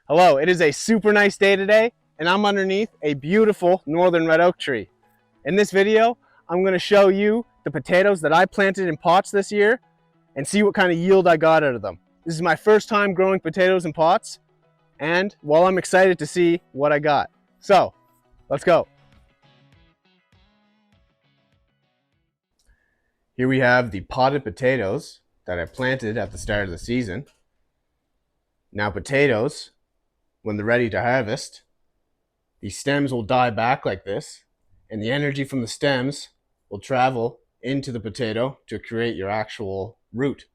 Hello, it is a super nice day today, and I'm underneath a beautiful northern red oak tree. In this video, I'm going to show you the potatoes that I planted in pots this year and see what kind of yield I got out of them. This is my first time growing potatoes in pots, and well, I'm excited to see what I got. So, let's go. Here we have the potted potatoes that I planted at the start of the season. Now potatoes, when they're ready to harvest, the stems will die back like this, and the energy from the stems will travel into the potato to create your actual root.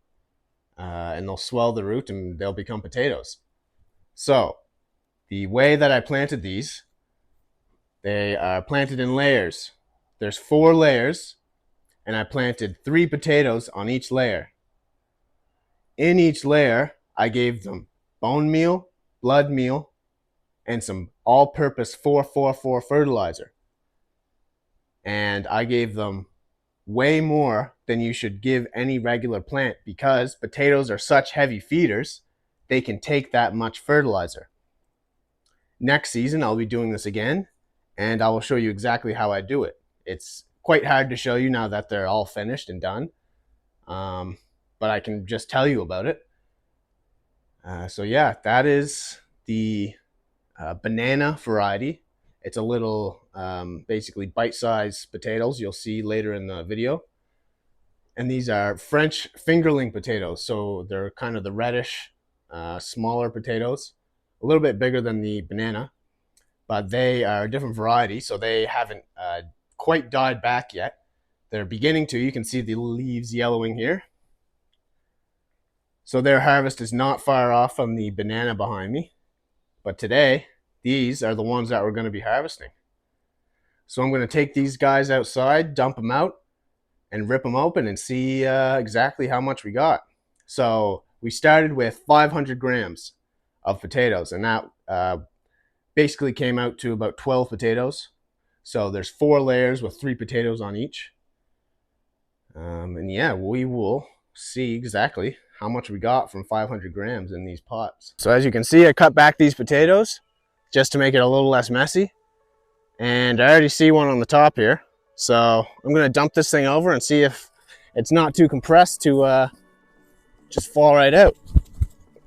And they'll swell the root and they'll become potatoes. So, the way that I planted these, they are planted in layers. There's 4 layers, and I planted 3 potatoes on each layer. In each layer, I gave them bone meal, blood meal, and some all-purpose 4-4-4 fertilizer. And I gave them way more than you should give any regular plant because potatoes are such heavy feeders, they can take that much fertilizer. Next season, I'll be doing this again, and I will show you exactly how I do it. It's quite hard to show you now that they're all finished and done, but I can just tell you about it. So yeah, that is the banana variety. It's a little basically bite-sized potatoes you'll see later in the video. And these are French fingerling potatoes, so they're kind of the reddish, smaller potatoes, a little bit bigger than the banana, but they are a different variety, so they haven't quite died back yet. They're beginning to. You can see the leaves yellowing here. So their harvest is not far off from the banana behind me, but today, these are the ones that we're going to be harvesting. So I'm going to take these guys outside, dump them out, and rip them open and see exactly how much we got. So we started with 500 grams of potatoes, and that basically came out to about 12 potatoes. So there's 4 layers with 3 potatoes on each. And yeah, we will see exactly how much we got from 500 grams in these pots. So as you can see, I cut back these potatoes just to make it a little less messy. And I already see one on the top here. So I'm going to dump this thing over and see if it's not too compressed to just fall right out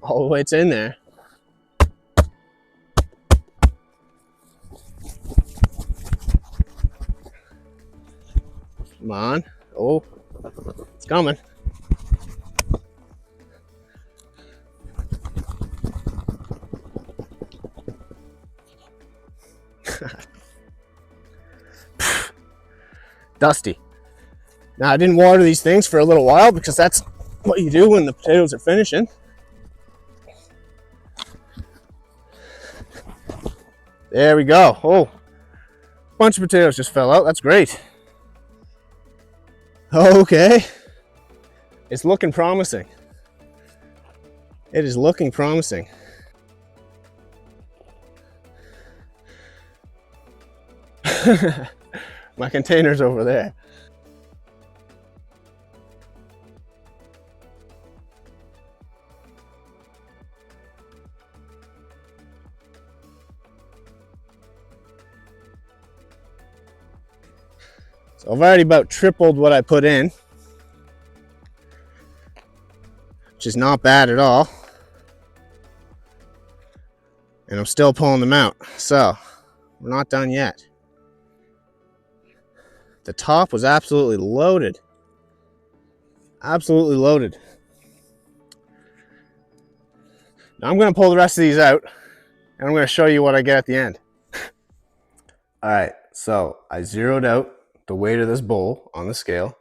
all the way it's in there. Come on. Oh, it's coming. Dusty. Now I didn't water these things for a little while because that's what you do when the potatoes are finishing. There we go. Oh, a bunch of potatoes just fell out. That's great. Okay. It's looking promising. It is looking promising. My container's over there. So I've already about tripled what I put in, which is not bad at all. And I'm still pulling them out. So we're not done yet. The top was absolutely loaded. Absolutely loaded. Now I'm going to pull the rest of these out, and I'm going to show you what I get at the end. All right, so I zeroed out the weight of this bowl on the scale.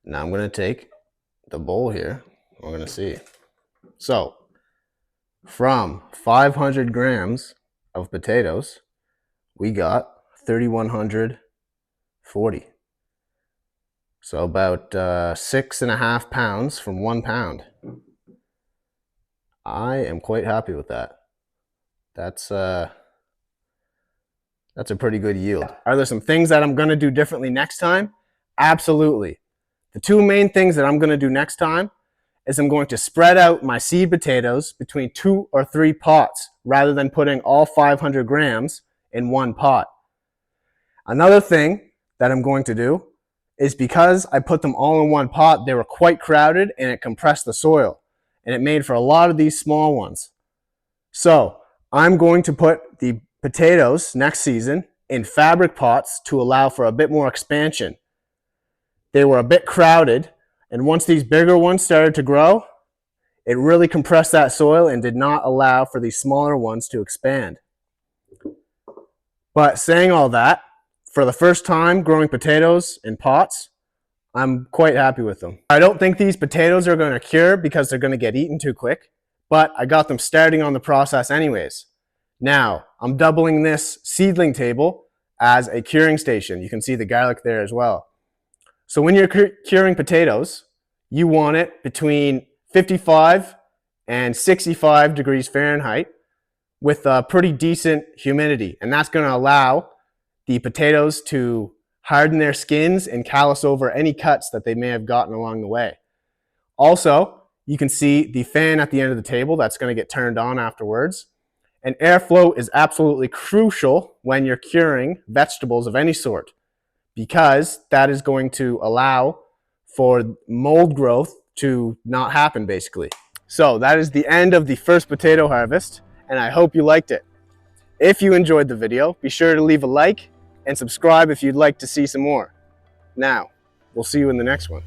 Now I'm going to take the bowl here. We're going to see. So from 500 grams of potatoes, we got 3,140. So about 6.5 pounds from 1 pound. I am quite happy with that. That's a pretty good yield. Are there some things that I'm going to do differently next time? Absolutely. The 2 main things that I'm going to do next time is I'm going to spread out my seed potatoes between 2 or 3 pots rather than putting all 500 grams in one pot. Another thing that I'm going to do is, because I put them all in one pot, they were quite crowded and it compressed the soil and it made for a lot of these small ones. So I'm going to put the potatoes next season in fabric pots to allow for a bit more expansion. They were a bit crowded, and once these bigger ones started to grow, it really compressed that soil and did not allow for these smaller ones to expand. But saying all that, for the first time growing potatoes in pots, I'm quite happy with them. I don't think these potatoes are going to cure because they're going to get eaten too quick, but I got them starting on the process anyways. Now, I'm doubling this seedling table as a curing station. You can see the garlic there as well. So when you're curing potatoes, you want it between 55 and 65 degrees Fahrenheit with a pretty decent humidity. And that's going to allow the potatoes to harden their skins and callus over any cuts that they may have gotten along the way. Also, you can see the fan at the end of the table that's going to get turned on afterwards. And airflow is absolutely crucial when you're curing vegetables of any sort, because that is going to allow for mold growth to not happen, basically. So that is the end of the first potato harvest, and I hope you liked it. If you enjoyed the video, be sure to leave a like and subscribe if you'd like to see some more. Now, we'll see you in the next one.